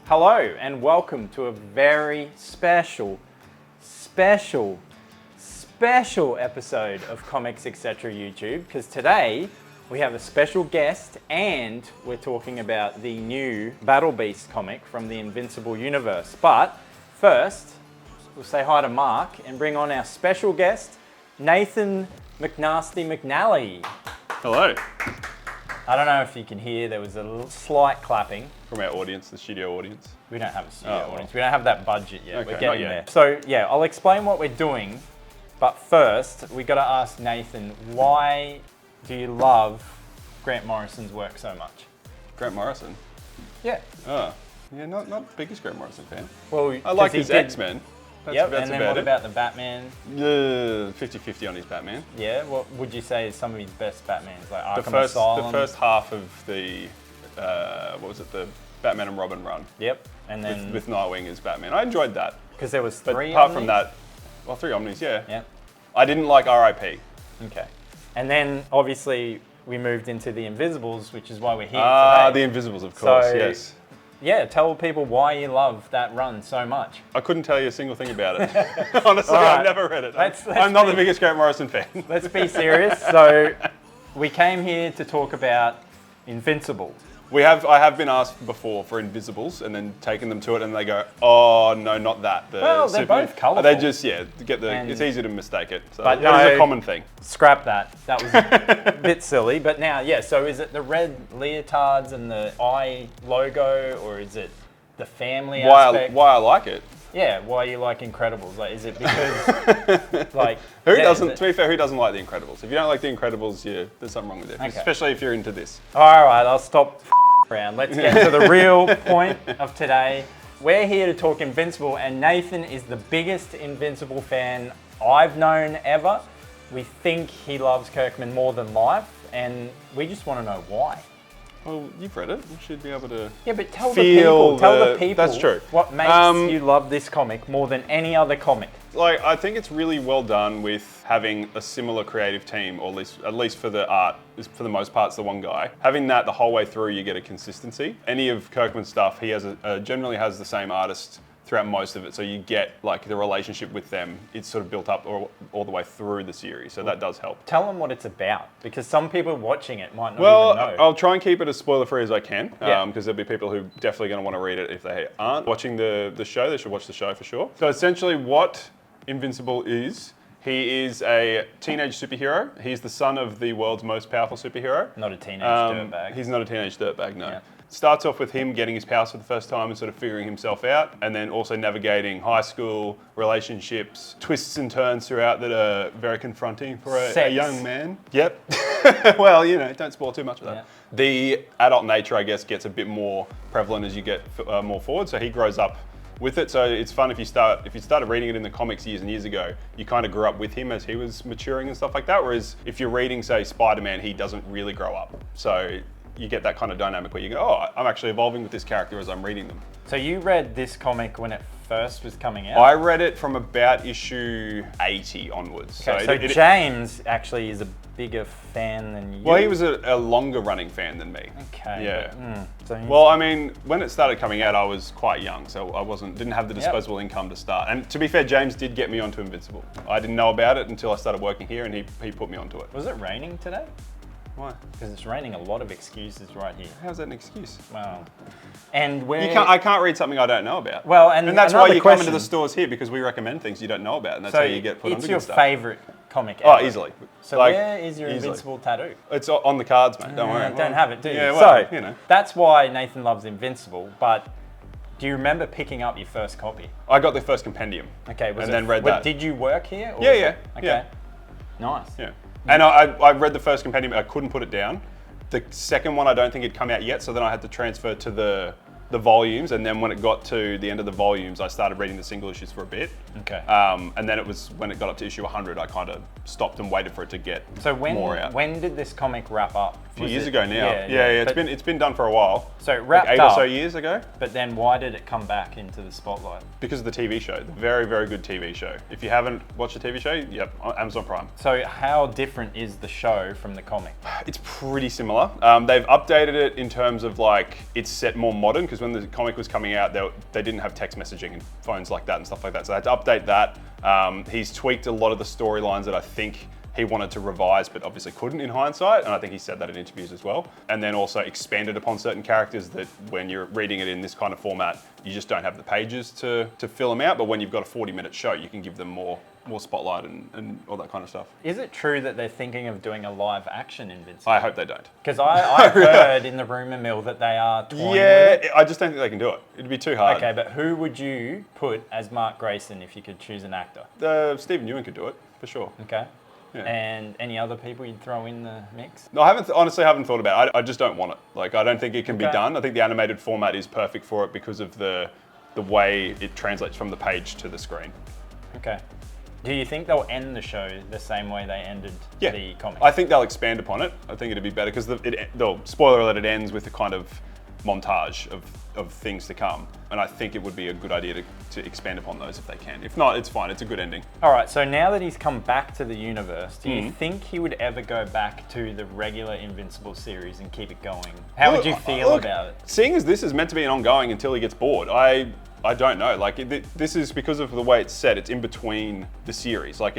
Hello and welcome to a very special episode of Comics Etc. YouTube, because today we have a special guest and we're talking about the new Battlebeast comic from the Invincible universe. But first, we'll say hi to Mark and bring on our special guest, Nathan McNasty McNally. Hello. I don't know if you can hear, there was a slight clapping. From our audience, the studio audience. We don't have a studio audience. We don't have that budget yet. Okay, we're getting not yet. there. So yeah, I'll explain what we're doing. But first, we got to ask Nathan, why do you love Grant Morrison's work so much? Grant Morrison? Yeah. Oh, yeah, not the biggest Grant Morrison fan. Well, I like his X-Men. Yep, and then what about the Batman? 50-50 on his Batman. Yeah, what would you say is some of his best Batmans? Like Arkham The Asylum? first half of the, the Batman and Robin run. Yep, and then... With Nightwing as Batman. I enjoyed that. Because there was But three apart Omnis? from that, well, 3 Omnis, yeah. Yep. I didn't like R.I.P. Okay. And then, obviously, we moved into the Invisibles, which is why we're here today. The Invisibles, of course, So, yes. Yeah, tell people why you love that run so much. I couldn't tell you a single thing about it. Honestly, All right. I've never read it. Let's I'm not be- the biggest Grant Morrison fan. Let's be serious. So, we came here to talk about Invincible. I have been asked before for Invisibles and then taken them to it and they go, oh no, not that. Well, they're both colourful. They just, it's easy to mistake it. So But it was no- a common thing. Scrap that. That was a bit silly. But now, yeah, so is it the red leotards and the eye logo, or is it the family aspect? Why I like it. Yeah, why you like Incredibles? Like, is it because, like... To be fair, who doesn't like The Incredibles? If you don't like The Incredibles, there's something wrong with it. Okay. Especially if you're into this. All right, I'll stop around. Let's get to the real point of today. We're here to talk Invincible, and Nathan is the biggest Invincible fan I've known ever. We think he loves Kirkman more than life, and we just want to know why. Well, you've read it. You should be able to. Yeah, but tell the people. That's true. What makes you love this comic more than any other comic? Like, I think it's really well done with having a similar creative team, or at least for the art, for the most part, it's the one guy. Having that the whole way through, you get a consistency. Any of Kirkman's stuff, he has generally has the same artist throughout most of it, so you get like the relationship with them. It's sort of built up all the way through the series, so that does help. Tell them what it's about, because some people watching it might not even know. I'll try and keep it as spoiler-free as I can, Yeah. because there'll be people who definitely going to want to read it. If they aren't watching the show, they should watch the show for sure. So essentially what Invincible is, he is a teenage superhero. He's the son of the world's most powerful superhero. Not a teenage dirtbag. He's not a teenage dirtbag, no. Yeah. Starts off with him getting his powers for the first time and sort of figuring himself out, and then also navigating high school relationships, twists and turns throughout that are very confronting for a young man. Yep. Well, don't spoil too much of that. Yeah. The adult nature, I guess, gets a bit more prevalent as you get more forward, so he grows up with it. So it's fun if you started reading it in the comics years and years ago, you kind of grew up with him as he was maturing and stuff like that, whereas if you're reading, say, Spider-Man, he doesn't really grow up. So you get that kind of dynamic where you go, oh, I'm actually evolving with this character as I'm reading them. So you read this comic when it first was coming out? I read it from about issue 80 onwards. Okay, so James actually is a bigger fan than you. Well, he was a longer running fan than me. Okay. Yeah. So he's- Well, I mean, when it started coming out, I was quite young, so I didn't have the disposable income to start. And to be fair, James did get me onto Invincible. I didn't know about it until I started working here, and he put me onto it. Was it raining today? Why? Because it's raining a lot of excuses right here. How's that an excuse? Wow. And where... I can't read something I don't know about. Well, and that's why another you come into question. the stores here, because we recommend things you don't know about, and that's So how you get put onto it's your good stuff. favourite comic Oh, ever. easily. So where is your Invincible tattoo? It's on the cards, mate. Don't worry. Don't have it, do you? Yeah, well, that's why Nathan loves Invincible, but do you remember picking up your first copy? I got the first compendium. Okay, then read that. Did you work here? Or Yeah, was yeah, it- Okay. yeah. Nice. Yeah. And I read the first compendium. I couldn't put it down. The second one, I don't think it'd come out yet, so then I had to transfer to the volumes, and then when it got to the end of the volumes, I started reading the single issues for a bit. Okay. And then it was when it got up to issue 100, I kind of stopped and waited for it to get So more out. when did this comic wrap up? A few years ago now. Yeah. It's been done for a while. So it wrapped like 8 up, or so years ago. but then why did it come back into the spotlight? Because of the TV show, the very, very good TV show. If you haven't watched the TV show, yep, on Amazon Prime. So how different is the show from the comic? It's pretty similar. They've updated it in terms of like it's set more modern, because when the comic was coming out, they didn't have text messaging and phones like that and stuff like that. So they had to update that. He's tweaked a lot of the storylines that I think he wanted to revise, but obviously couldn't in hindsight. And I think he said that in interviews as well. And then also expanded upon certain characters that when you're reading it in this kind of format, you just don't have the pages to fill them out. But when you've got a 40-minute show, you can give them more spotlight and all that kind of stuff. Is it true that they're thinking of doing a live action Invincible? I hope they don't. Because I heard in the rumor mill that they are toying with it. I just don't think they can do it. It'd be too hard. Okay, but who would you put as Mark Grayson if you could choose an actor? Stephen Ewan could do it, for sure. Okay. Yeah. And any other people you'd throw in the mix? No, I honestly haven't thought about it. I just don't want it. Like, I don't think it can be done. I think the animated format is perfect for it because of the way it translates from the page to the screen. Okay. Do you think they'll end the show the same way they ended the comic? I think they'll expand upon it. I think it'd be better because spoiler alert, it ends with a kind of montage of things to come. And I think it would be a good idea to expand upon those if they can. If not, it's fine. It's a good ending. All right, so now that he's come back to the universe, do you think he would ever go back to the regular Invincible series and keep it going? How would you feel about it? Seeing as this is meant to be an ongoing until he gets bored, I don't know. Like, this is because of the way it's set. It's in between the series. Like,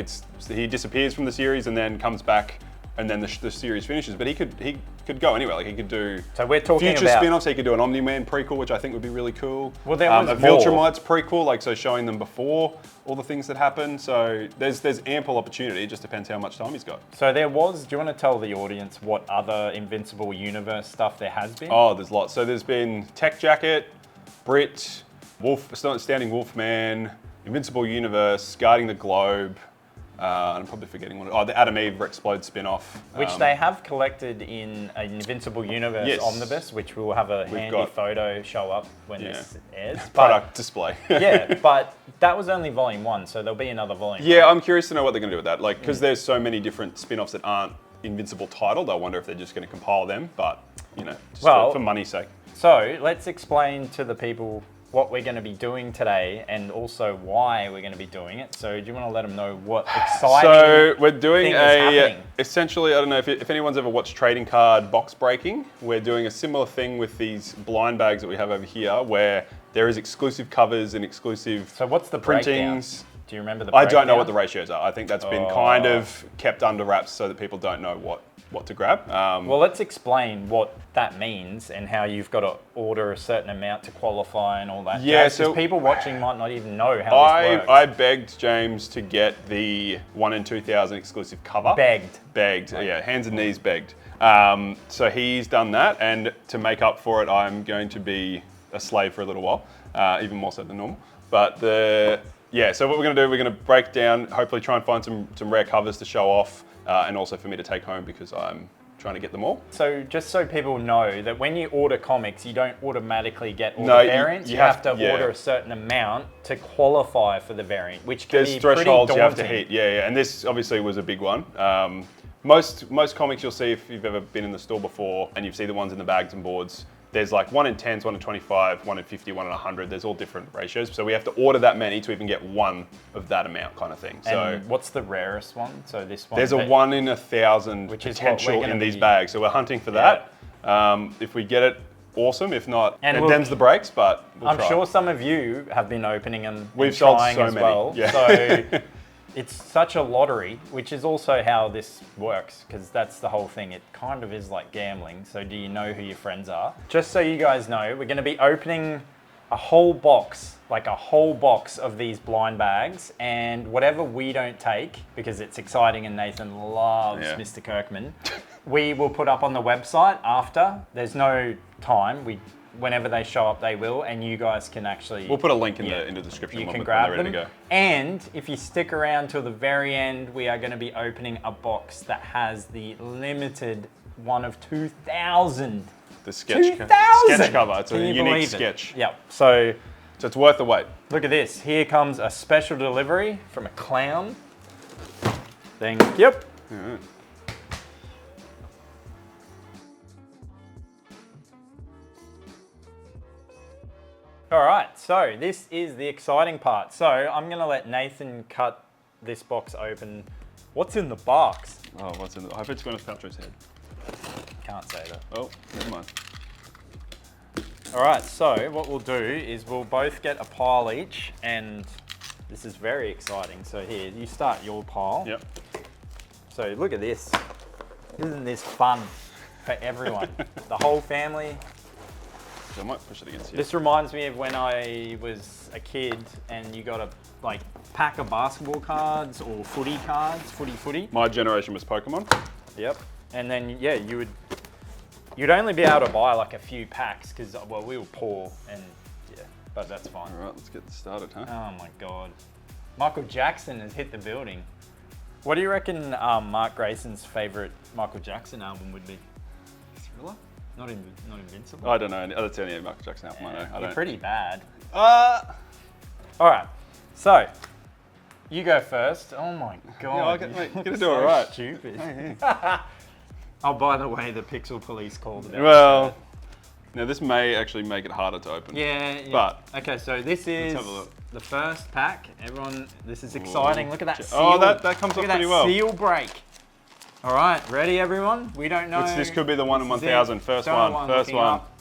he disappears from the series and then comes back, and then the series finishes. But he could go anywhere. Like, he could do future spin-offs. He could do an Omni-Man prequel, which I think would be really cool. Well, there was a Viltrumites prequel, like, so showing them before all the things that happen. So there's ample opportunity. It just depends how much time he's got. So do you want to tell the audience what other Invincible universe stuff there has been? Oh, there's lots. So there's been Tech Jacket, Brit, Standing Wolfman, Invincible Universe, Guarding the Globe, and I'm probably forgetting one. Oh, the Adam Eve Explode spin-off. Which they have collected in an Invincible Universe omnibus, which will have a handy photo show up when this airs. Product display. Yeah, but that was only volume 1, so there'll be another volume. Yeah, I'm curious to know what they're going to do with that. Like, because there's so many different spin-offs that aren't Invincible titled, I wonder if they're just going to compile them, but, just for money's sake. So, let's explain to the people what we're going to be doing today and also why we're going to be doing it. So do you want to let them know what exciting So we're doing happening? Essentially, I don't know if anyone's ever watched trading card box breaking. We're doing a similar thing with these blind bags that we have over here where there is exclusive covers and exclusive So what's the printings. Breakdown? Do you remember the breakdown? breakdown? I don't know what the ratios are. I think that's been kind of kept under wraps so that people don't know what to grab. Well, let's explain what that means and how you've got to order a certain amount to qualify and all that. Yeah, so people watching might not even know how this works. I begged James to get the 1 in 2,000 exclusive cover. Begged. Yeah, hands and knees begged. So he's done that, and to make up for it, I'm going to be a slave for a little while, even more so than normal. But so what we're going to do, we're going to break down, hopefully try and find some rare covers to show off, and also for me to take home because I'm trying to get them all. So just so people know that when you order comics, you don't automatically get all the variants. You have to order a certain amount to qualify for the variant, which can be pretty daunting. You have to hit. Yeah. And this obviously was a big one. Most comics you'll see if you've ever been in the store before and you've seen the ones in the bags and boards, there's like 1 in 10s, 1 in 25, 1 in 50, 1 in 100. There's all different ratios. So we have to order that many to even get one of that amount kind of thing. And what's the rarest one? So this one? There's a 1 in 1,000 potential in these bags. So we're hunting for that. If we get it, awesome. If not, it them's the breaks, but we'll try. Sure some of you have been opening them We've sold trying so as many. well. Yeah. So it's such a lottery, which is also how this works, because that's the whole thing. It kind of is like gambling. So do you know who your friends are? Just so you guys know, we're going to be opening a whole box, like a whole box of these blind bags, and whatever we don't take, because it's exciting and Nathan loves Mr. Kirkman, we will put up on the website after. There's no time. Whenever they show up, they will, and you guys can actually... We'll put a link in the description you when can they're grab ready them. to go. And if you stick around till the very end, we are going to be opening a box that has the limited 1 of 2,000. The sketch cover. It's a unique sketch. Yep. So it's worth the wait. Look at this. Here comes a special delivery from a clown. Thank you. Yeah. All right, so this is the exciting part. So I'm gonna let Nathan cut this box open. What's in the box? Oh, what's in the... I hope it's Gwyneth Paltrow's head. Can't say that. Oh, never mind. All right, so what we'll do is we'll both get a pile each, and this is very exciting. So here, you start your pile. Yep. So look at this. Isn't this fun for everyone? The whole family. So I might push it against you. This reminds me of when I was a kid and you got a pack of basketball cards or footy cards, footy. My generation was Pokemon. Yep. And then yeah, you'd only be able to buy like a few packs because we were poor and yeah, but that's fine. All right, let's get this started, huh? Oh my God. Michael Jackson has hit the building. What do you reckon Mark Grayson's favorite Michael Jackson album would be? Thriller? Not Invincible? I don't know. That's the only Michael Jackson album I know. I You're don't. pretty bad. Uh, All right, so you go first. Oh my God. Yeah, mate, you're gonna do so it right. Stupid. Hey. Oh, by the way, the Pixel Police called it out. Well, now this may actually make it harder to open. Yeah. But okay, so this is have a look. the first pack. Everyone, this is exciting. Look at that seal. Oh, that comes Look off at pretty that well. seal break. All right, ready, everyone? We don't know. This could be the 1 in This is 1,000. it. First Don't one. First looking one. up.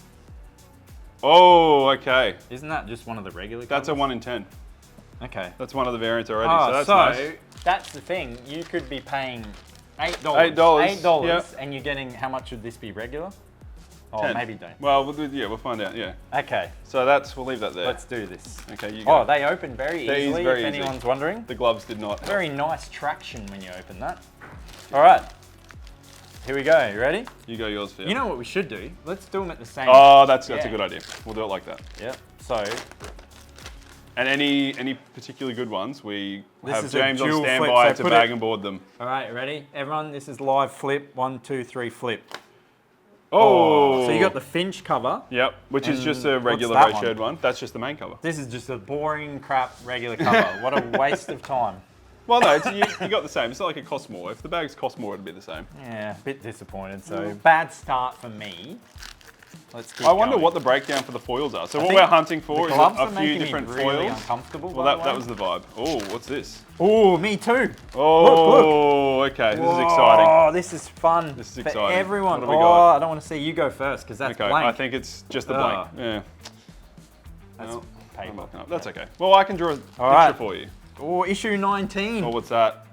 Oh, okay. Isn't that just one of the regular That's a colours? 1 in 10. Okay. That's one of the variants already. Oh, so that's so nice. that's the thing. You could be paying $8. $8, yeah. And you're getting, how much would this be regular? Oh, 10. maybe don't. Well, we'll find out. Yeah. Okay, So we'll leave that there. let's do this. Okay, you go. Oh, they open very They easily, very if easy. anyone's wondering. The gloves did not. Very nice traction when you open that. All right, here we go. You ready? You go yours first. You know what we should do? Let's do them at the same Oh, that's a Yeah. good idea. We'll do it like that. Yep. So, And any particularly good ones, we This have is a James on dual flip, standby so to put bag it- and board them. all right, ready? Everyone, this is live flip. 1, 2, 3, flip. Oh. So you got the Finch cover. Yep, which is just a And regular what's that ratioed one? That's just the main cover. This is just a boring crap regular cover. What a waste of time. Well, no, you got the same. It's not like it costs more. If the bags cost more, it'd be the same. Yeah, a bit disappointed. So bad start for me. Let's keep I wonder going. what the breakdown for the foils are. So what think we're hunting for the is gloves a are few making different me really foils. uncomfortable. Well, that was the vibe. Oh, what's this? Oh, me too. Oh, okay. This is exciting. Oh, this is fun. This is for exciting. everyone. What do we got? I don't want to see you go first because that's Okay, blank. I think it's just the blank. Yeah. That's No, I'm paper. looking up. That's okay. Well, I can draw a picture right. for you. Oh, issue 19. Oh, what's that?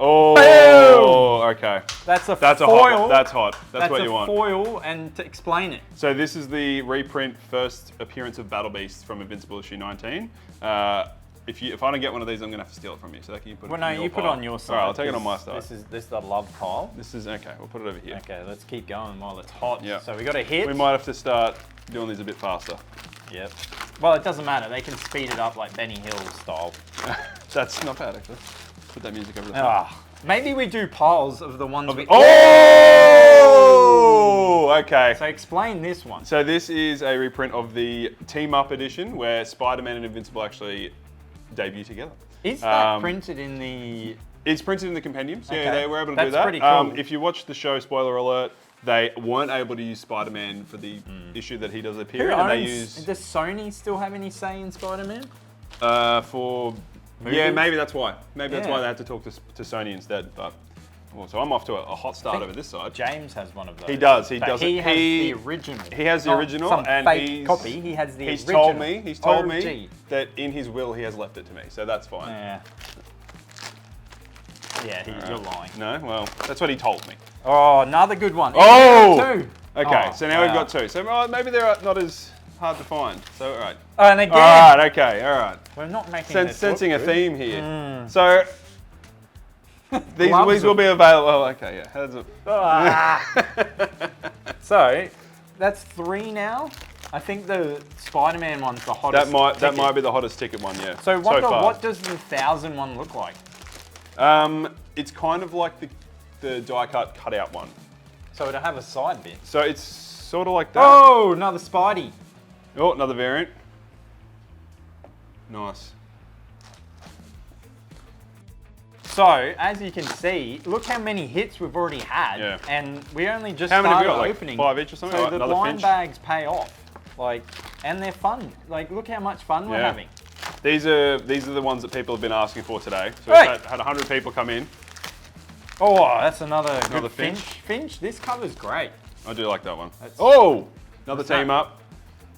Oh, okay. That's a That's foil. a hot. That's hot. That's what a you want. foil, and to explain it. So this is the reprint first appearance of Battlebeast from Invincible issue 19. If I don't get one of these, I'm gonna have to steal it from you. So can you put it? Well, no, on your you put it pile? on your side. All right, I'll take it on 'cause my side. This is the love pile. This is okay. We'll put it over here. Okay, let's keep going while it's hot. Yeah. So we got a hit. We might have to start doing these a bit faster. Yep. Well, it doesn't matter. They can speed it up like Benny Hill style. That's not bad actually. Put that music over the top. Ah, maybe we do piles of the ones we. Oh! Okay. So explain this one. So this is a reprint of the Team Up edition where Spider-Man and Invincible actually debut together. Is that printed in the? It's printed in the compendiums. Yeah, Okay. they were able to do That's that. pretty cool. If you watch the show, spoiler alert, they weren't able to use Spider-Man for the issue that he does appear in, and they used Does Sony still have any say in Spider-Man? for. Movies? Yeah, maybe that's why. Maybe that's Yeah. why they had to talk to Sony instead. But well, so I'm off to a hot start over this side. James has one of those. He does. He But does. He it. has the original. He has the Not original, some and fake copy. He has the He's original. told me. He's told me OG. that in his will he has left it to me. So that's fine. Yeah. Yeah, you're lying. No, well, that's what he told me. Oh, another good one. Oh! Two. Okay, Oh, so now we've wow. got two. So maybe they're not as hard to find. So all right. Oh, and again, All right. Okay. All right. we're not making this Sensing a look good. theme here. So these Gloves will be available. Oh, okay. Yeah. How's it? Ah. So that's 3 now. I think the Spider-Man one's the hottest. That might ticket. be the hottest ticket one. Yeah. So far. what does the 1,000 one look like? It's kind of like the die cut cutout one. So it'll have a side bit. So it's sort of like that. Oh, another Spidey. Oh, another variant. Nice. So, as you can see, look how many hits we've already had. Yeah. And we only just How many have started we got, like opening. 5 each or something? So Like the another blind Finch? bags pay off. Like, and they're fun. Like, look how much fun we're Yeah. having. These are the ones that people have been asking for today. So Hey! we've had 100 people come in. Oh, that's another good Finch. Finch. Finch, this cover's great. I do like that one. That's- Oh, another What's that? team up.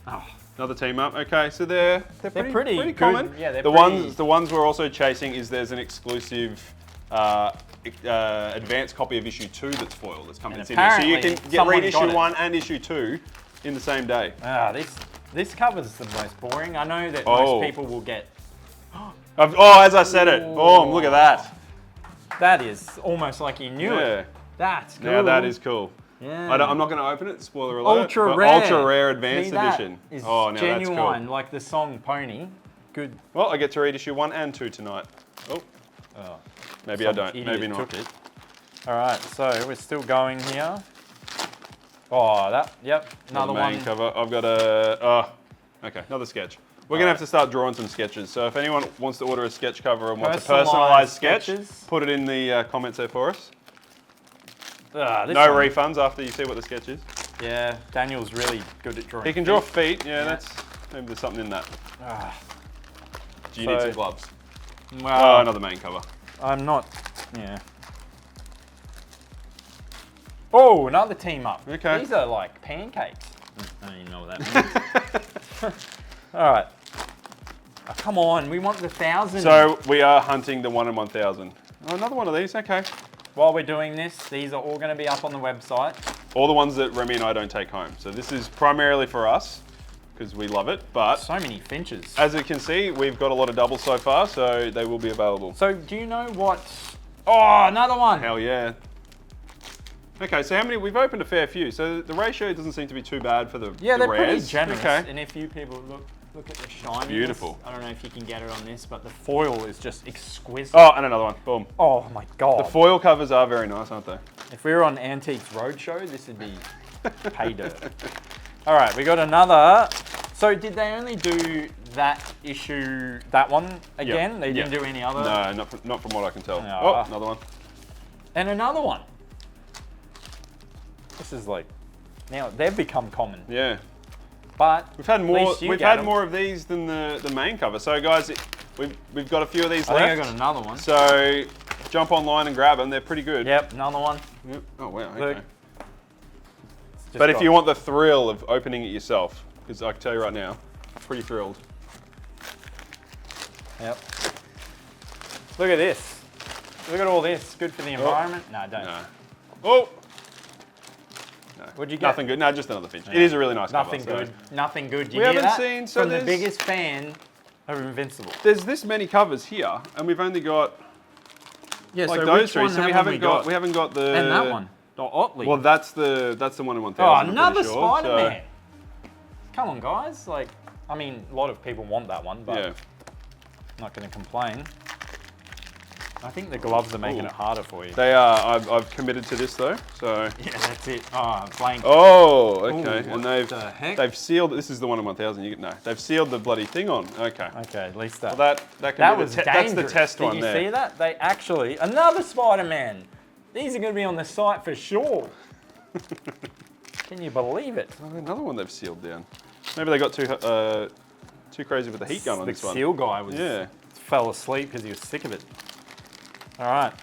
Oh, Another team up. Okay, so they're pretty good. common. Yeah, they're the pretty... ones we're also chasing is there's an exclusive advanced copy of issue 2 that's foiled that's coming in Sydney. So you can read issue 1 and issue 2 in the same day. This cover's the most boring. I know that most people will get... as I said it. Boom, look at that. That is almost like you knew it. That's cool. Yeah, that is cool. Yeah. I'm not going to open it, spoiler alert. Ultra rare. Ultra rare advanced edition. Is now genuine, that's cool. like the song Pony. Good. Well, I get to read issue 1 and 2 tonight. Oh. Maybe I don't. Maybe not. Took it. All right, so we're still going here. Oh, another main one. cover. I've got okay, another sketch. We're going to have to start drawing some sketches. So if anyone wants to order a sketch cover and wants a personalised sketch, put it in the comments there for us. No refunds after you see what the sketch is. Yeah, Daniel's really good at drawing. He can draw feet. Yeah, maybe there's something in that. Do you need some gloves? Well, another main cover. I'm not. Yeah. Oh, another team up. Okay. These are like pancakes. I don't even know what that means. All right. Oh, come on, we want the 1,000. So we are hunting the 1 in 1,000. Oh, another one of these. Okay. While we're doing this, these are all going to be up on the website. All the ones that Remy and I don't take home. So this is primarily for us because we love it. But so many finches. As you can see, we've got a lot of doubles so far, so they will be available. So do you know what? Oh, another one. Hell yeah. Okay, so how many? We've opened a fair few. So the ratio doesn't seem to be too bad for the rares. Yeah, they're pretty generous. Okay. And if you people look at the shiny. Beautiful. I don't know if you can get it on this, but the foil is just exquisite. Oh, and another one. Boom. Oh my God. The foil covers are very nice, aren't they? If we were on Antiques Roadshow, this would be pay dirt. All right, we got another. So did they only do that issue, that one again? They didn't do any other? No, not from what I can tell. No. Oh, another one. And another one. This is like, now they've become common. Yeah. But we've had more of these than the main cover. So guys, we've got a few of these left. I think I got another one. So jump online and grab them. They're pretty good. Yep, another one. Yep. Oh wow. Look. Okay. But if you want the thrill of opening it yourself, because I can tell you right now, pretty thrilled. Yep. Look at this. Look at all this. Good for the environment. No, don't. No. Oh. No. What'd you get? Nothing good. No, just another finch. Yeah. It is a really nice cover. Nothing good. Nothing good. You we haven't that? seen from the biggest fan of Invincible. There's this many covers here, and we've only got like so those three. So we haven't got the and that one. The Otley. Well, that's the 1 in 1,000. Oh, another Spider-Man. Come on, guys. Like, I mean, a lot of people want that one, but I'm not going to complain. I think the gloves are making it harder for you. They are. I've committed to this though. So yeah, that's it. Oh, blank. Oh, okay. Ooh, and they've sealed. This is the 1 in 1,000. No, they've sealed the bloody thing on. Okay. Okay, at least that. Well, that was that's the test one there. Did you see that? They actually another Spider-Man. These are going to be on the site for sure. Can you believe it? Oh, another one they've sealed down. Maybe they got too crazy with the heat gun on this one. The seal guy fell asleep because he was sick of it. All right,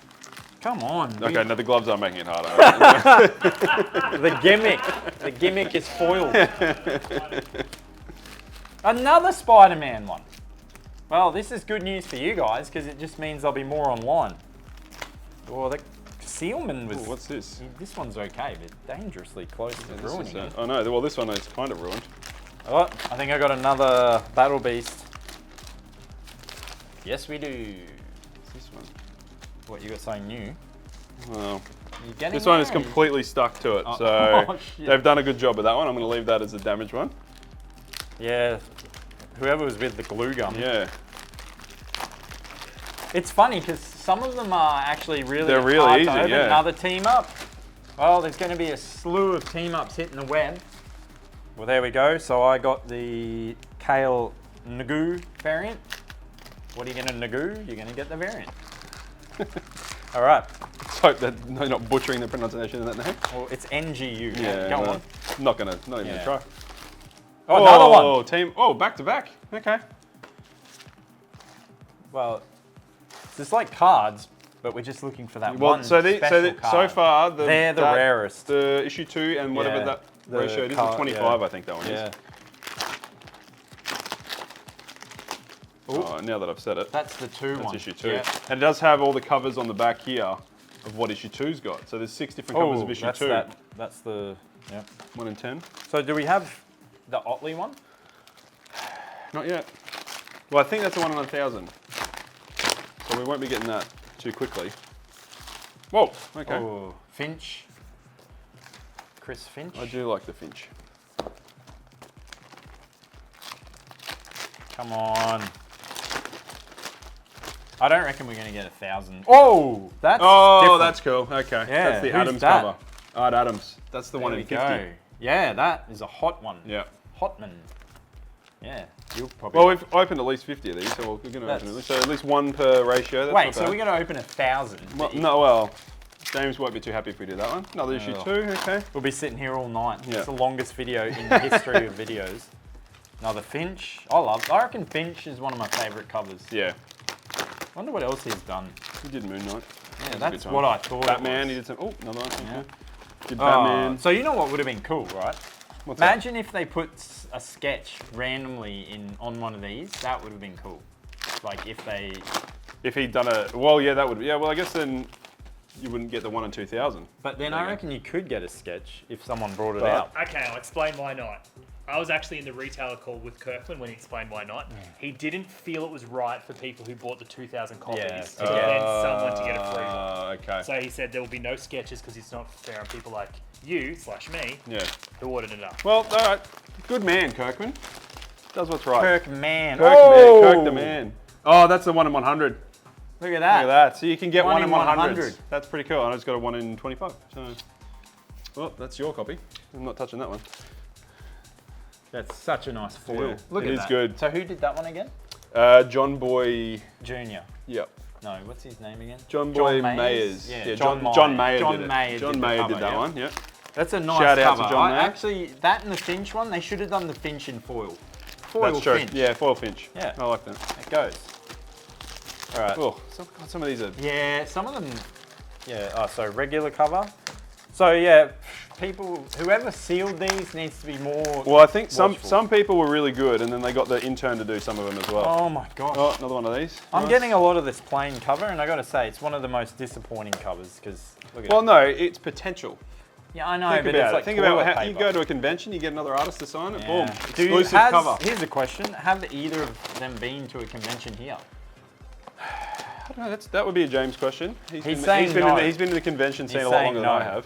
come on. Okay, no, the gloves are making it harder. The gimmick is foiled. Another Spider-Man one. Well, this is good news for you guys because it just means there'll be more online. Oh, the Sealman was... Ooh, what's this? This one's okay, but dangerously close to ruining it. Oh no, well this one is kind of ruined. Oh, I think I got another Battlebeast. Yes, we do. What's this one? What, you got something new? Well, this one is completely stuck to it, so they've done a good job with that one. I'm going to leave that as a damaged one. Yeah, whoever was with the glue gun. Yeah. It's funny because some of them are actually really hard easy, to open. Another team up. Well, there's going to be a slew of team ups hitting the web. Well, there we go. So I got the Kale Nagu variant. What are you going to Nagu? You're going to get the variant. All right. Let's hope that they're not butchering the pronunciation of that name. Well, it's NGU. Yeah. Go on. Not even gonna try. Oh, another one. Team. Oh, back to back. Okay. Well, it's like cards, but we're just looking for that one special card. So far, they're the rarest. The issue 2 and whatever that ratio is, 25, I think that one is. now that I've said it. That's the 2 one. That's issue 2. Yeah. And it does have all the covers on the back here of what issue 2's got. So there's 6 different covers of issue 2. That's the, yeah. 1 in 10. So do we have the Otley one? Not yet. Well, I think that's the 1 in 1,000. So we won't be getting that too quickly. Whoa, okay. Oh, Finch. Chris Finch. I do like the Finch. Come on. I don't reckon we're going to get 1,000. Oh, that's different. That's cool. Okay. Yeah, That's the who's Adams that? cover. Art Adams. That's the There 1 we in 50. go. Yeah, that is a hot one. Yeah. Hotman. Yeah, you'll probably... Well, we've opened at least 50 of these, so we're going to open at least. So at least 1 per ratio. That's Wait, not so bad. we're going to open 1,000? Well, no, well, James won't be too happy if we do that one. Another issue 2, okay. We'll be sitting here all night. Yeah. It's the longest video in the history of videos. Another Finch. I reckon Finch is one of my favourite covers. Yeah. Wonder what else he's done. He did Moon Knight. Yeah, That was a that's good time. what I thought. Batman, he did some. Oh, another one. Yeah. Did Batman. So you know what would have been cool, right? What's Imagine if they put a sketch randomly on one of these. That would have been cool. Like if they... If he'd done a. Well, yeah, that would. Yeah, well, I guess then you wouldn't get the 1 in 2,000. But then I reckon you could get a sketch if someone brought it But- out. Okay, I'll explain why not. I was actually in the retailer call with Kirkland when he explained why not. He didn't feel it was right for people who bought the 2,000 copies Yeah. to get someone to get a free one. Okay. So he said there will be no sketches because it's not fair on people like you/me Yeah. who ordered it up. Well, all right. Good man, Kirkman. Does what's right. Kirkman. Kirk the man. Oh, that's the 1 in 100. Look at that. Look at that. So you can get 1 1 in in 100. 100. That's pretty cool. And I just got a 1 in 25. So, well, that's your copy. I'm not touching that one. That's such a nice foil. Yeah, Look it at is that. good. So who did that one again? John Boy. Junior. Yep. No, what's his name again? John Boy Mayers? Mayers. Yeah, John Mayer John did Mayer it. John did the Mayer cover, did that yeah. one. Yep. That's a nice Shout out cover. to John Mayer. Actually, that and the Finch one, they should have done the Finch in foil. Foil That's true. Finch. Yeah, foil Finch. Yeah. I like that. It goes. All right. Oh, some of these are. Yeah, some of them. Yeah. Oh, so regular cover. So yeah, people, whoever sealed these needs to be more. Well, I think some watchful. people were really good, and then they got the intern to do some of them as well. Oh my gosh. Oh, another one of these. I'm Nice. getting a lot of this plain cover, and I got to say, it's one of the most disappointing covers because look at Well, it. no, it's potential. Yeah, I know, Think but about it's it. like Think about toilet how you paper. go to a convention, you get another artist to sign it. Yeah. Boom, Do you- exclusive cover. Here's a question: have either of them been to a convention here? I don't know, that would be a James question. He's saying no. He's been in the convention scene He's a lot saying longer no. than I have.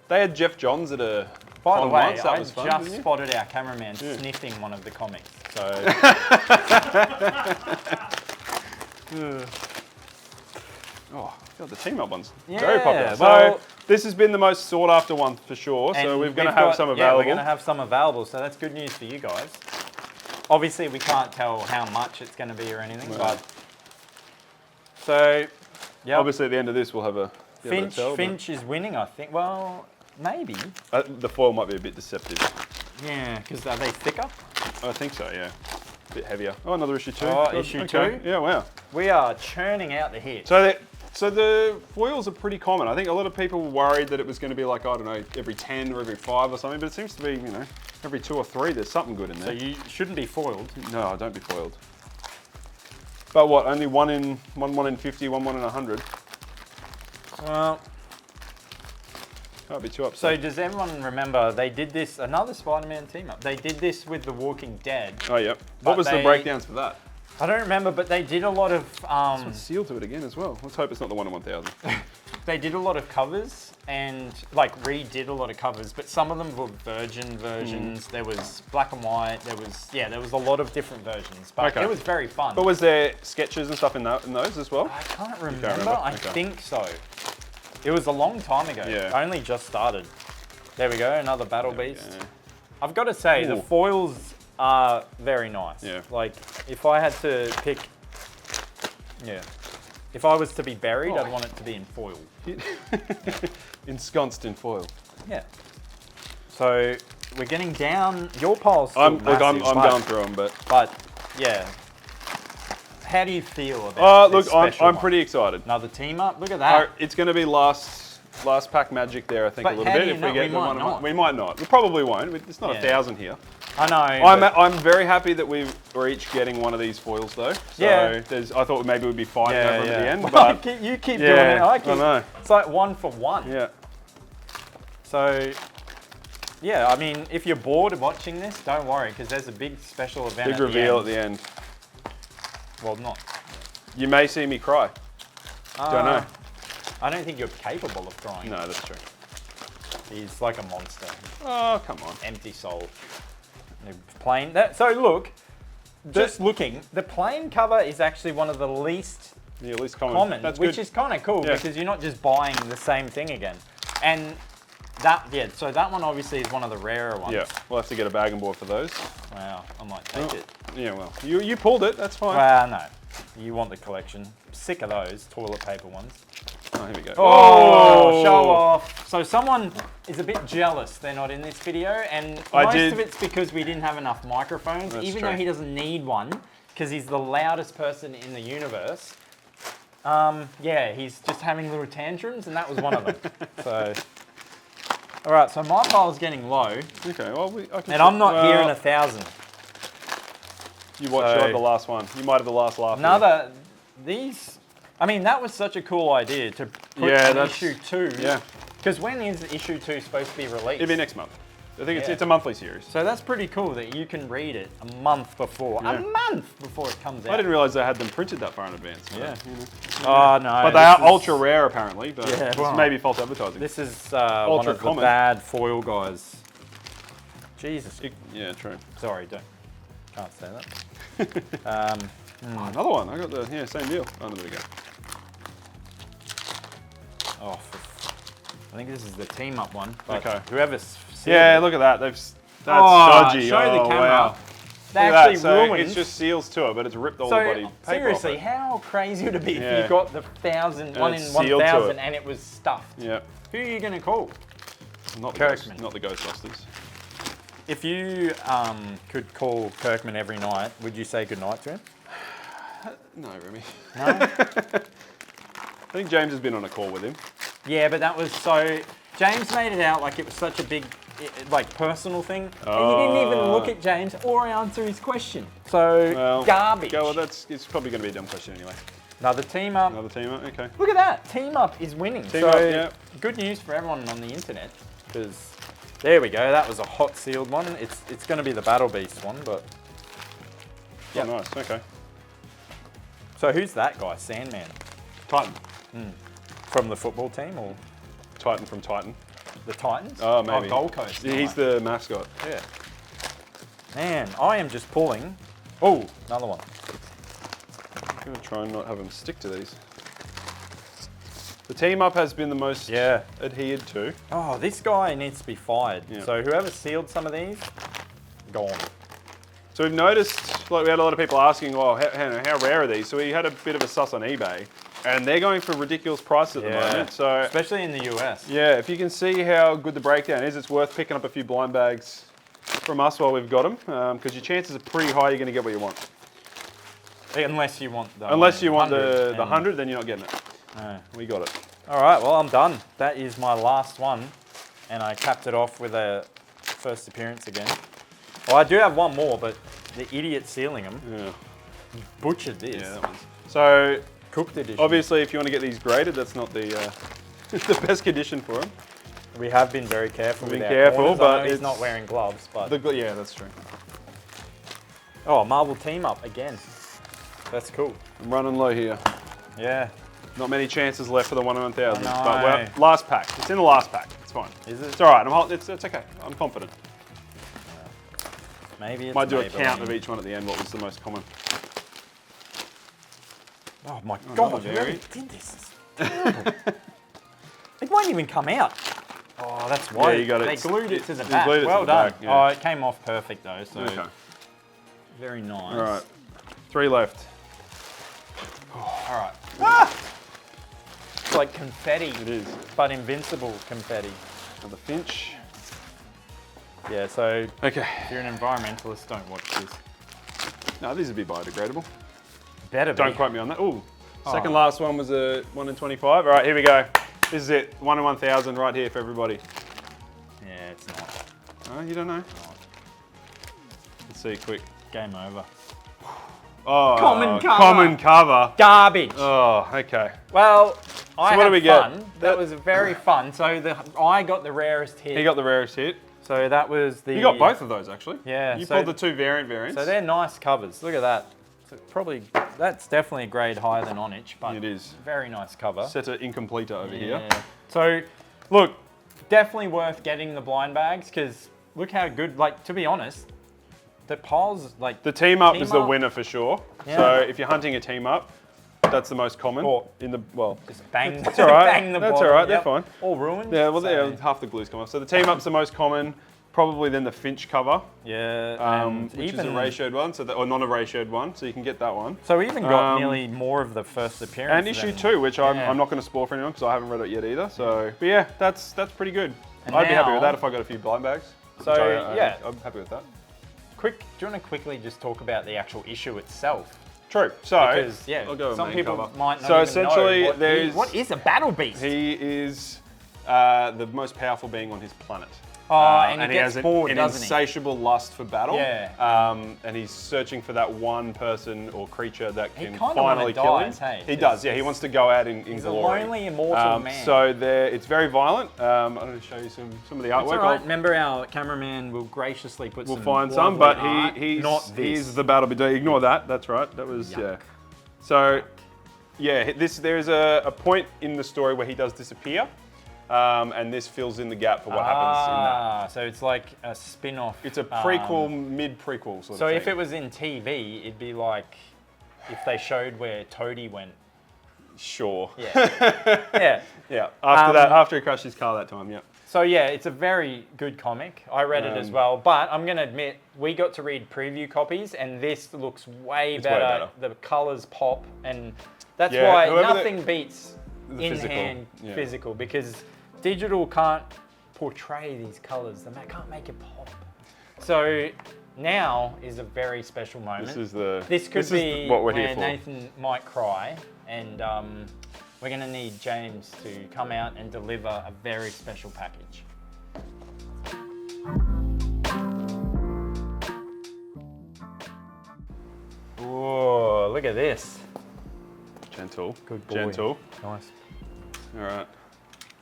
They had Jeff Johns at a By the con way, once. That I was fun, just didn't you? spotted our cameraman sniffing one of the comics. So Oh, God, the team up ones. Yeah, Very popular. well- So this has been the most sought after one for sure. and So we're going to we've have got- some Yeah, available. we're going to have some available. So that's good news for you guys. Obviously, we can't tell how much it's going to be or anything, Right. but so yeah. Obviously, at the end of this, we'll have a be able to tell, but- Finch is winning, I think. Well, maybe. The foil might be a bit deceptive. Yeah, because are they thicker? I think so. Yeah, a bit heavier. Oh, another issue 2. Oh, God, issue okay. 2? Yeah, wow. We are churning out the hits. So the foils are pretty common. I think a lot of people were worried that it was going to be like, I don't know, every 10 or every 5 or something, but it seems to be, you know, every 2 or 3 there's something good in So there. you shouldn't be foiled. No, don't be foiled. But what, only one in 50, one in 100? Well, Can't be too so upset. does everyone remember they did this, another Spider-Man team up? They did this with The Walking Dead. Oh, yep. but What was the they- breakdowns for that? I don't remember, but they did a lot of It's sealed to it again as well. Let's hope it's not the 1 in 1,000. they did a lot of covers and like redid a lot of covers, but some of them were virgin versions. There was black and white. There was a lot of different versions, but Okay. it was very fun. But was there sketches and stuff in those as well? I can't remember. remember? I Okay. think so. It was a long time ago. Yeah. I only just started. There we go, another Battlebeast. Yeah. I've got to say, the Ooh. foils are very nice. Yeah. Like, if I had to pick, if I was to be buried, I'd want it to be in foil. Ensconced in foil. Yeah. So we're getting down. Your pile's still I'm massive, going through them, But yeah, how do you feel about? look, this special I'm one? pretty excited. Another team up. Look at that. It's going to be last pack magic there, I think, But a little how bit. do you If know? we get We might not. we might not. We probably won't. It's not Yeah. 1,000 here. I know. I'm very happy that we're each getting one of these foils though. So Yeah. I thought maybe we'd be fighting over them at the end, Well, but you keep doing it. I know. It's like 1 for 1. Yeah. So, yeah, I mean, if you're bored of watching this, don't worry, because there's a big special event. Big reveal at the end. Well, not. You may see me cry. Don't know. I don't think you're capable of crying. No, that's true. He's like a monster. Oh, come on. Empty soul. Plain. So look, just looking, the plain cover is actually one of the least Yeah, at least common. common, That's which good. is kind of cool Yeah. because you're not just buying the same thing again. And so that one obviously is one of the rarer ones. Yeah, we'll have to get a bag and board for those. Wow, I might take it. Yeah, well, you pulled it. That's fine. Well, no, you want the collection. Sick of those toilet paper ones. Oh, here we go. Oh, show off. So someone is a bit jealous they're not in this video, and most of it's because we didn't have enough microphones, That's even true. though he doesn't need one, because he's the loudest person in the universe. Yeah, he's just having little tantrums, and that was one of them. So, all right, so my pile's getting low, Okay, well, I can and I'm not here in 1,000. You watch So- the last one. You might have the last laugh. I mean, that was such a cool idea to put issue 2. Yeah. Because when is issue 2 supposed to be released? It'll be next month. I think Yeah. it's a monthly series. So that's pretty cool that you can read it a month before. Yeah. A month before it comes out. I didn't realise they had them printed that far in advance. But, Yeah. you know. Oh, no. But they are ultra rare apparently. But Yeah, it's well, maybe false advertising. This is one of the common. bad foil guys. Jesus. Yeah, true. Sorry, can't say that. Oh, another one. I got the same deal. Oh, no, there we go. Oh, I think this is the team up one. But Okay. whoever's Yeah, look at that. That's dodgy. Show the Oh, camera. wow. They Look at actually that. So ruined. it's just seals to it, but it's ripped all the bloody So paper seriously, off it. how crazy would it be if Yeah. you got the 1 in it's sealed to 1,000 it. and it was stuffed? Yeah. Who are you going to call? Not the Kirkman. not the Ghostbusters. If you could call Kirkman every night, would you say goodnight to him? No, Remy. No? I think James has been on a call with him. Yeah, but that was so... James made it out like it was such a big, like, personal thing. And you didn't even look at James or answer his question. So, Well, garbage. It's probably going to be a dumb question anyway. Another team up. Another team up, okay. Look at that. Team up is winning. Team so, up, yeah. good news for everyone on the internet. Because, there we go. That was a hot sealed one. It's going to be the Battlebeast one, but... Yeah, nice, okay. So, who's that guy? Sandman? Titan. From the football team or Titan from Titan. the Titans? Oh, maybe. Oh, Gold Coast. Yeah, he's the mascot. Yeah. Man, I am just pulling. Oh, another one. I'm going to try and not have him stick to these. The team up has been the most adhered to. Oh, this guy needs to be fired. Yeah. So whoever sealed some of these, gone. So we've noticed, like we had a lot of people asking, well, how rare are these? So we had a bit of a suss on eBay, and they're going for ridiculous prices at the moment. So especially in the US. yeah, if you can see how good the breakdown is, it's worth picking up a few blind bags from us while we've got them, because your chances are pretty high you're going to get what you want. Unless you want the the 100, then you're not getting it. We got it. All right, well, I'm done. That is my last one, and I capped it off with a first appearance again. Well, I do have one more, but the idiot sealing them Yeah, butchered this. yeah, that one's. So Cooked edition. obviously, if you want to get these graded, that's not the the best condition for them. We have been very careful Been with our careful, corners. I but know he's it's- not wearing gloves, but... Yeah, that's true. Oh, Marvel team up again. That's cool. I'm running low here. Yeah. Not many chances left for the 1 in 1,000. I know. But well, last pack. It's in the last pack. It's fine. Is it? It's all right. It's okay. I'm confident. Maybe it's Might do a Maybelline. count of each one at the end. What was the most common? Oh my another God, whoever berry. did this is terrible. It won't even come out. Oh, that's why. Yeah, you got it. They glued it to the They back. glued it to Well the done. back, yeah. Oh, it came off perfect though, so Okay. very nice. All right. 3 left. All right. Ah! It's like confetti, It is. but invincible confetti. Another Finch. Yeah, so Okay. if you're an environmentalist, don't watch this. No, these would be biodegradable. Better be. Don't quote me on that. Ooh. Second last one was a 1 in 25. All right, here we go. This is it. 1 in 1,000 right here for everybody. Yeah, it's not. Oh, you don't know. Let's see, quick. Game over. Oh, Common cover. Common cover. Garbage. Oh, okay. Well, I what had do we fun. get? That was very fun. So I got the rarest hit. He got the rarest hit. So that was the... You got both of those, actually. Yeah. You so- pulled the two variants. So they're nice covers. Look at that. So that's definitely a grade higher than Onich, but It is. very nice cover. Seta Incompleta over here. Yeah. So, look, definitely worth getting the blind bags because look how good. Like, to be honest, the piles like The team up Team is the up. winner for sure. Yeah. So if you're hunting a team up, that's the most common. Or- in the well, just bang. it's all right. Bang the That's bottom. all right. They're Yep. fine. All ruined. Yeah, well, so- yeah, half the glue's come off. So the team up's the most common. Probably then the Finch cover, Yeah. And which even is a ratioed one, or non-ratioed one, so you can get that one. So we even got Um, nearly more of the first appearance. And issue than- 2, which Yeah. I'm not going to spoil for anyone because I haven't read it yet either. So, but yeah, that's pretty good. And I'd be happy now- with that if I got a few blind bags. So, which yeah. I'm happy with that. Do you want to quickly just talk about the actual issue itself? True. So, Because yeah, I'll go with some main people cover. might not So even essentially, know there's what is a Battlebeast. he is the most powerful being on his planet. And he has gets bored, an doesn't he? insatiable lust for battle. Yeah. And he's searching for that one person or creature that He can kinda finally wanna kill die, him. hey? He does, yeah. He wants to go out in He's glory. a lonely, immortal man. So it's very violent. I'm going to show you some of the artwork. It's all right. Remember, our cameraman will graciously put We'll some find some, lovely but art. he's not this. he's the Battlebeast. Ignore that. That's right. That was Yuck. yeah. So yeah, there's a point in the story where he does disappear, and this fills in the gap for what happens in that. So it's like a spin-off. It's a prequel, mid-prequel sort So of thing. if it was in TV, it'd be like if they showed where Toadie went. Sure. Yeah. Yeah. Yeah. After he crashed his car that time, yeah. So yeah, it's a very good comic. I read it as well, but I'm gonna admit we got to read preview copies, and this looks way better. The colors pop, and that's Yeah, why whoever nothing beats the in-hand physical, yeah. physical, because digital can't portray these colors. They can't make it pop. So now is a very special moment. This Could is be what we're where here for. Nathan might cry, and we're going to need James to come out and deliver a very special package. Whoa, look at this. Gentle. Good boy. Gentle. Nice. All right.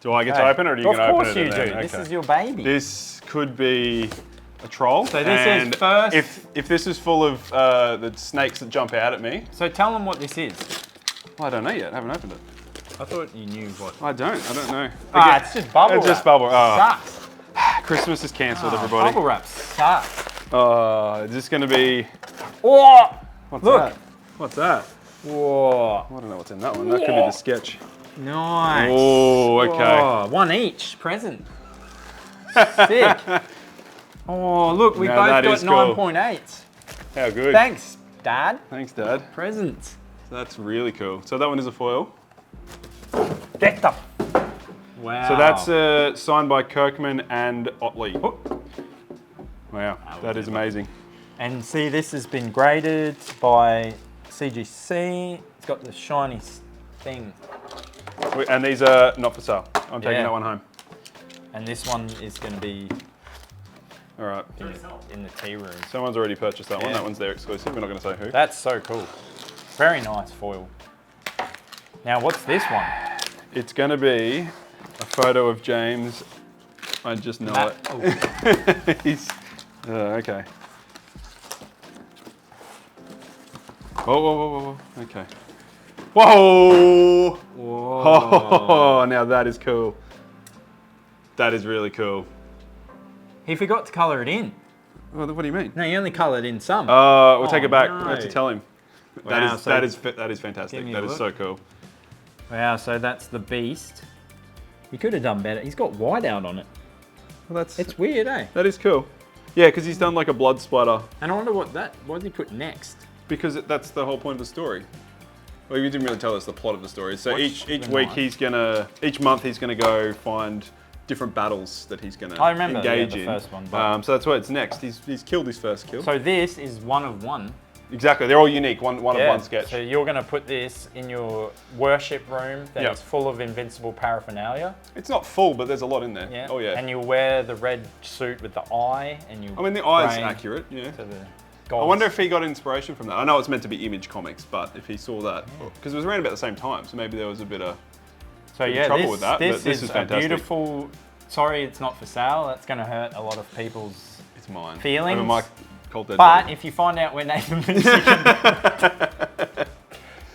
Do I get to open it, or are you going to open it? Of course you do. and then- This okay. is your baby. This could be a troll. So this is and first- If this is full of the snakes that jump out at me, So tell them what this is. I don't know yet. I haven't opened it. I thought you knew what. I don't know. Ah, Again, it's just bubble it's wrap. just bubble. Oh, Sucks. Christmas is cancelled, Ah, everybody. Bubble wrap sucks. Is this going to be? Oh, What's look. that? What's that? Whoa, I don't know what's in that one. That could be the sketch. nice. Oh, okay. Oh, one each present. Sick. Oh, look, we Now both that got is cool. 9.8. How good. Thanks, Dad. Thanks, Dad. Presents. That's really cool. So that one is a foil. Get the. Wow. So that's signed by Kirkman and Otley. Oh. Wow, that is amazing. And see, this has been graded by CGC. It's got the shiny thing. And these are not for sale. I'm taking Yeah. that one home. And this one is going to be All right. in the tea room. Someone's already purchased that one. Yeah. That one's their exclusive. We're not going to say who. That's so cool. Very nice foil. Now, what's this one? It's going to be a photo of James. I just know Matt- it. He's okay. Whoa. Okay. Whoa! Oh, now that is cool. That is really cool. He forgot to colour it in. What do you mean? No, you only coloured in some. We'll take Oh, it back. no. I have to tell him. Wow, so that is fantastic. give me a That is look. so cool. Wow, so that's the beast. He could have done better. He's got white out on it. Well, It's weird, eh? that is cool. Yeah, because he's done like a blood splatter. And I wonder what did he put next? Because that's the whole point of the story. Well, you didn't really tell us the plot of the story. So What's each the week knife? each month he's gonna go find different battles that he's gonna I remember, engage the in. first one, but- So that's what it's next. He's killed his first kill. So this is one of one. Exactly, they're all unique. One of one sketch. So you're going to put this in your worship room that Yep. is full of Invincible paraphernalia. It's not full, but there's a lot in there. Yeah. Oh yeah. And you'll wear the red suit with the eye, and you. I mean the eye's pray accurate. Yeah. to the gods. I wonder if he got inspiration from that. I know it's meant to be Image Comics, but if he saw that, because it was around about the same time, so maybe there was a bit of trouble with that. This but is is a fantastic. beautiful. Sorry, it's not for sale. That's going to hurt a lot of people's It's mine. feelings. Over my Cold Dead But body. if you find out where Nathan lives, you can.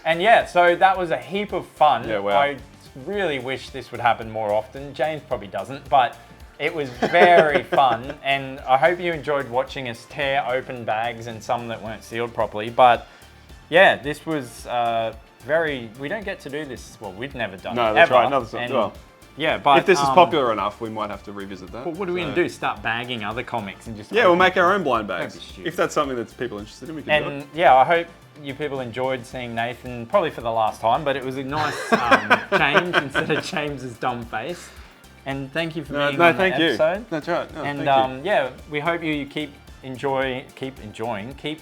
And yeah, so that was a heap of fun. Yeah, wow. I really wish this would happen more often. James probably doesn't, but it was very fun. And I hope you enjoyed watching us tear open bags and some that weren't sealed properly. But yeah, this was we don't get to do this. Well, we've never done it. No, that's ever. right. Another And well, yeah, but if this is popular enough, we might have to revisit that. Well, what are we going to do? Start bagging other comics and just Yeah, we'll open make our them? own blind Don't bags. be stupid. If that's something that people are interested in, we can do it. And yeah, I hope you people enjoyed seeing Nathan, probably for the last time, but it was a nice change instead of James's dumb face. And thank you for being on thank the you. episode. That's right. No, And thank you. yeah, we hope you keep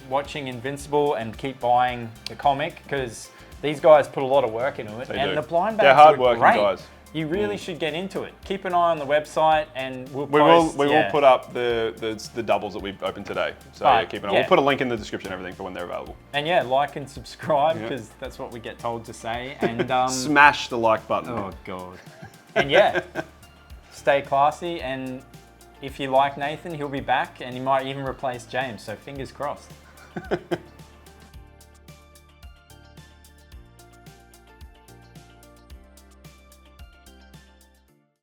watching Invincible and keep buying the comic because these guys put a lot of work into it. They and do. the blind They're bags hard-working look great. guys. You really should get into it. Keep an eye on the website and we'll We post. will put up the doubles that we've opened today. So Right, yeah, keep an eye. yeah. We'll put a link in the description and everything for when they're available. And yeah, like and subscribe Yeah. because that's what we get told to say. And Smash the like button. oh god. And yeah, stay classy. And if you like Nathan, he'll be back and he might even replace James. So fingers crossed.